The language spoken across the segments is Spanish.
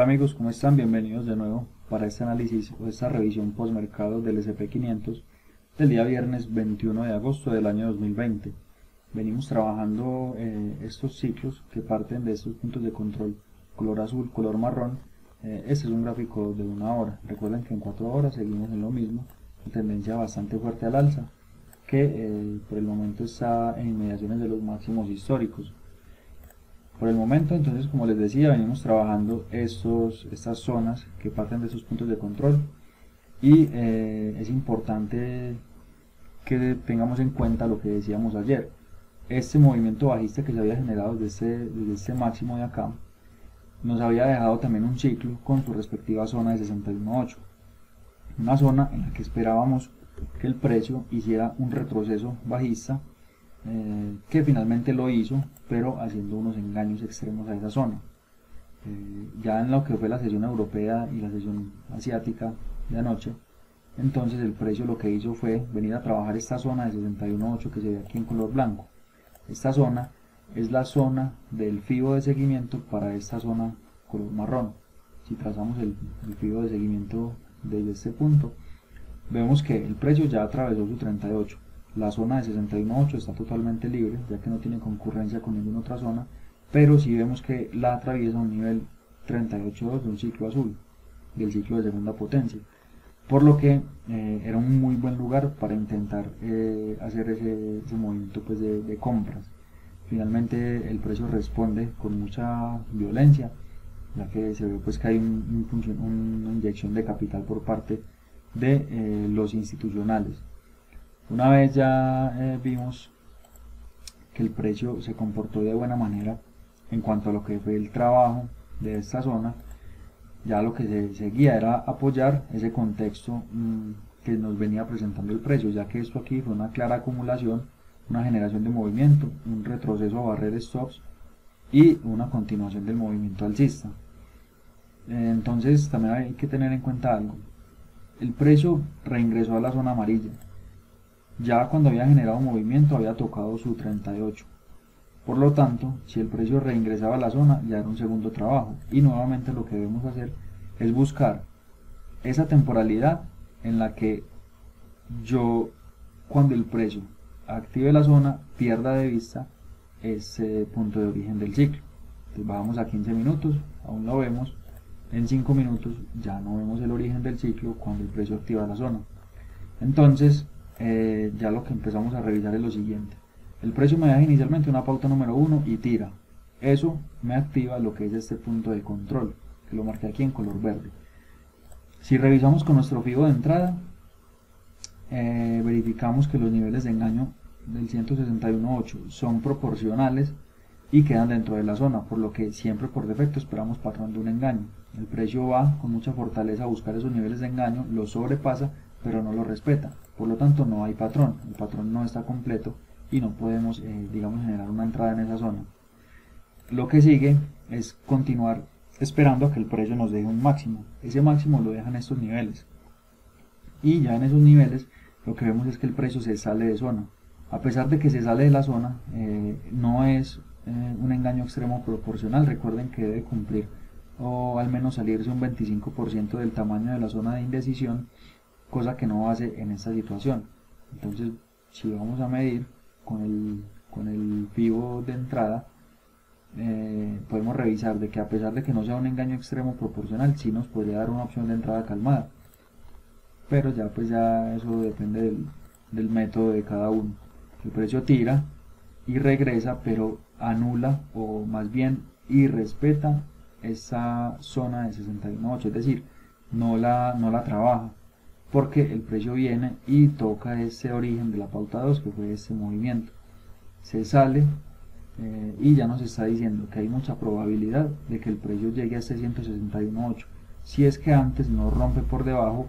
Hola amigos, ¿cómo están? Bienvenidos de nuevo para este análisis o esta revisión postmercado del S&P 500 del día viernes 21 de agosto del año 2020. Venimos trabajando estos ciclos que parten de estos puntos de control color azul, color marrón. Este es un gráfico de una hora. Recuerden que en 4 horas seguimos en lo mismo, tendencia bastante fuerte al alza, que por el momento está en inmediaciones de los máximos históricos. Por el momento, entonces, como les decía, venimos trabajando estas zonas que parten de esos puntos de control y es importante que tengamos en cuenta lo que decíamos ayer. Este movimiento bajista que se había generado desde este máximo de acá nos había dejado también un ciclo con su respectiva zona de 61.8, una zona en la que esperábamos que el precio hiciera un retroceso bajista, que finalmente lo hizo, pero haciendo unos engaños extremos a esa zona. Ya en lo que fue la sesión europea y la sesión asiática de anoche, entonces el precio lo que hizo fue venir a trabajar esta zona de 61.8 que se ve aquí en color blanco. Esta zona es la zona del fibo de seguimiento para esta zona color marrón. Si trazamos el fibo de seguimiento desde este punto, vemos que el precio ya atravesó su 38. La zona de 61.8 está totalmente libre, ya que no tiene concurrencia con ninguna otra zona, pero sí vemos que la atraviesa un nivel 38.2 de un ciclo azul, del ciclo de segunda potencia, por lo que era un muy buen lugar para intentar hacer ese movimiento pues, de compras. Finalmente el precio responde con mucha violencia, ya que se ve pues, que hay una inyección de capital por parte de los institucionales. Una vez ya vimos que el precio se comportó de buena manera en cuanto a lo que fue el trabajo de esta zona, ya lo que se seguía era apoyar ese contexto que nos venía presentando el precio, ya que esto aquí fue una clara acumulación, una generación de movimiento, un retroceso a barrer stops y una continuación del movimiento alcista. Entonces también hay que tener en cuenta algo: el precio reingresó a la zona amarilla. Ya cuando había generado movimiento había tocado su 38. Por lo tanto, si el precio reingresaba a la zona, ya era un segundo trabajo. Y nuevamente lo que debemos hacer es buscar esa temporalidad en la que yo, cuando el precio active la zona, pierda de vista ese punto de origen del ciclo. Entonces bajamos a 15 minutos, aún lo vemos. En 5 minutos ya no vemos el origen del ciclo cuando el precio activa la zona. Entonces, ya lo que empezamos a revisar es lo siguiente: el precio me deja inicialmente una pauta número 1 y tira. Eso me activa lo que es este punto de control, que lo marqué aquí en color verde. Si revisamos con nuestro fibo de entrada, verificamos que los niveles de engaño del 161.8 son proporcionales y quedan dentro de la zona, por lo que siempre por defecto esperamos patrón de un engaño. El precio va con mucha fortaleza a buscar esos niveles de engaño, los sobrepasa, pero no lo respeta. Por lo tanto no hay patrón, el patrón no está completo y no podemos digamos generar una entrada en esa zona. Lo que sigue es continuar esperando a que el precio nos deje un máximo. Ese máximo lo dejan estos niveles, y ya en esos niveles lo que vemos es que el precio se sale de zona. A pesar de que se sale de la zona, no es un engaño extremo proporcional. Recuerden que debe cumplir o al menos salirse un 25% del tamaño de la zona de indecisión, cosa que no hace en esta situación. Entonces, si vamos a medir con el fibo de entrada, podemos revisar de que a pesar de que no sea un engaño extremo proporcional, sí nos podría dar una opción de entrada calmada, pero ya pues ya eso depende del método de cada uno. El precio tira y regresa, pero anula o más bien irrespeta esa zona de 61.8, es decir, no la trabaja, porque el precio viene y toca ese origen de la pauta 2, que fue este movimiento. Se sale y ya nos está diciendo que hay mucha probabilidad de que el precio llegue a este 161.8, si es que antes no rompe por debajo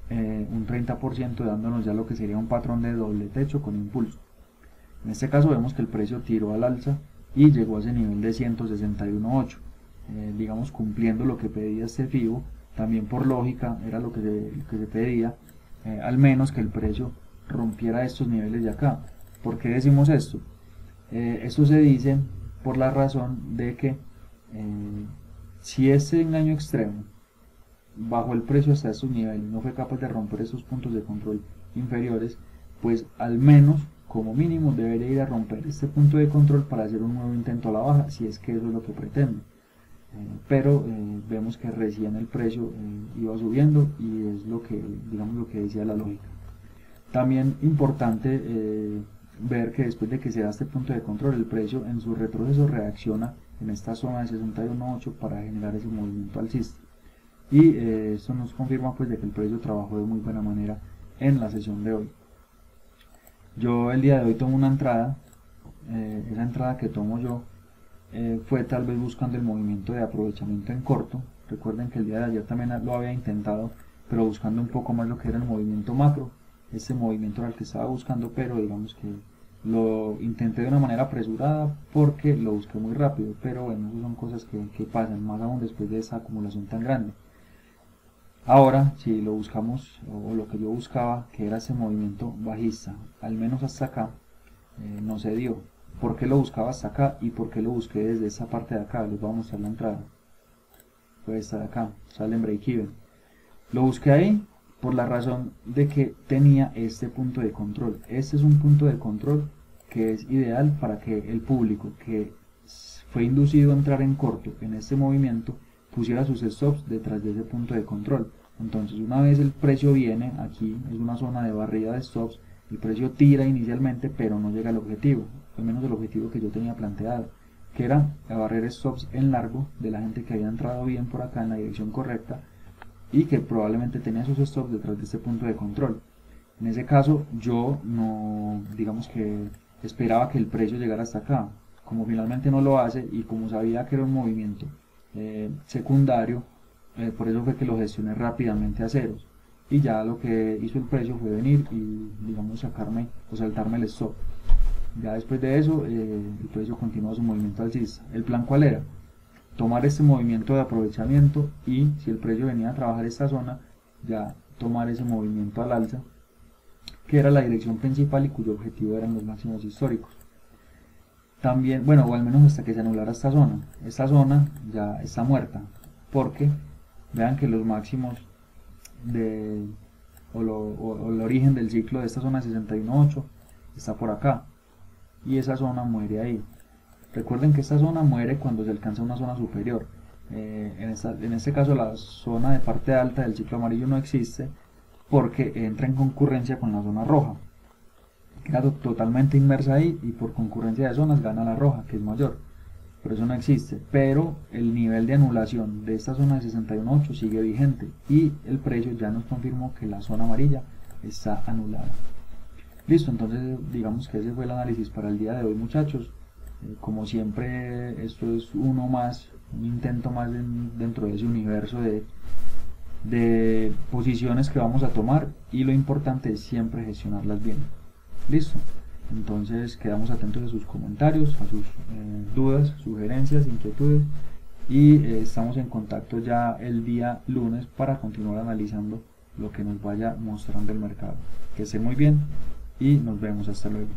un 30%, dándonos ya lo que sería un patrón de doble techo con impulso. En este caso vemos que el precio tiró al alza y llegó a ese nivel de 161.8, digamos cumpliendo lo que pedía este fibo. También por lógica era lo que se pedía, al menos que el precio rompiera estos niveles de acá. ¿Por qué decimos esto? Esto se dice por la razón de que Si ese engaño extremo bajó el precio hasta estos niveles, no fue capaz de romper esos puntos de control inferiores, pues al menos, como mínimo, debería ir a romper este punto de control para hacer un nuevo intento a la baja, si es que eso es lo que pretende. Pero vemos que recién el precio iba subiendo y es lo que, digamos, lo que decía la lógica. También importante ver que después de que se da este punto de control, el precio en su retroceso reacciona en esta zona de 61.8 para generar ese movimiento alcista. Y esto nos confirma pues de que el precio trabajó de muy buena manera en la sesión de hoy. Yo el día de hoy tomo una entrada, esa entrada que tomo yo fue tal vez buscando el movimiento de aprovechamiento en corto. Recuerden que el día de ayer también lo había intentado, pero buscando un poco más lo que era el movimiento macro. Este movimiento era el que estaba buscando, pero digamos que lo intenté de una manera apresurada porque lo busqué muy rápido, pero bueno, esas son cosas que pasan, más aún después de esa acumulación tan grande. Ahora, si lo buscamos, o lo que yo buscaba, que era ese movimiento bajista, al menos hasta acá, no se dio. ¿Por qué lo buscaba hasta acá y por qué lo busqué desde esa parte de acá? Les voy a mostrar la entrada. Puede estar acá, sale en break-even. Lo busqué ahí por la razón de que tenía este punto de control. Este es un punto de control que es ideal para que el público que fue inducido a entrar en corto en este movimiento pusiera sus stops detrás de ese punto de control. Entonces, una vez el precio viene, aquí es una zona de barrida de stops, el precio tira inicialmente, pero no llega al objetivo, al menos el objetivo que yo tenía planteado, que era barrer stops en largo de la gente que había entrado bien por acá en la dirección correcta y que probablemente tenía sus stops detrás de este punto de control. En ese caso, yo no, digamos que esperaba que el precio llegara hasta acá. Como finalmente no lo hace y como sabía que era un movimiento secundario, por eso fue que lo gestioné rápidamente a ceros. Y ya lo que hizo el precio fue venir y, digamos, sacarme o saltarme el stop. Ya después de eso, el precio continuó su movimiento alcista. ¿El plan cuál era? Tomar este movimiento de aprovechamiento y si el precio venía a trabajar esta zona, ya tomar ese movimiento al alza, que era la dirección principal y cuyo objetivo eran los máximos históricos. También, bueno, o al menos hasta que se anulara esta zona. Esta zona ya está muerta, porque vean que los máximos de o el origen del ciclo de esta zona 61.8 está por acá y esa zona muere ahí. Recuerden que esta zona muere cuando se alcanza una zona superior. En este caso la zona de parte alta del ciclo amarillo no existe porque entra en concurrencia con la zona roja. Queda totalmente inmersa ahí y por concurrencia de zonas gana la roja, que es mayor. Por eso no existe, pero el nivel de anulación de esta zona de 61.8 sigue vigente y el precio ya nos confirmó que la zona amarilla está anulada. Listo, entonces digamos que ese fue el análisis para el día de hoy, muchachos. Como siempre, esto es uno más, un intento más dentro de ese universo de posiciones que vamos a tomar y lo importante es siempre gestionarlas bien. Listo, entonces quedamos atentos a sus comentarios, a sus dudas, sugerencias, inquietudes y estamos en contacto ya el día lunes para continuar analizando lo que nos vaya mostrando el mercado. Que esté muy bien y nos vemos, hasta luego.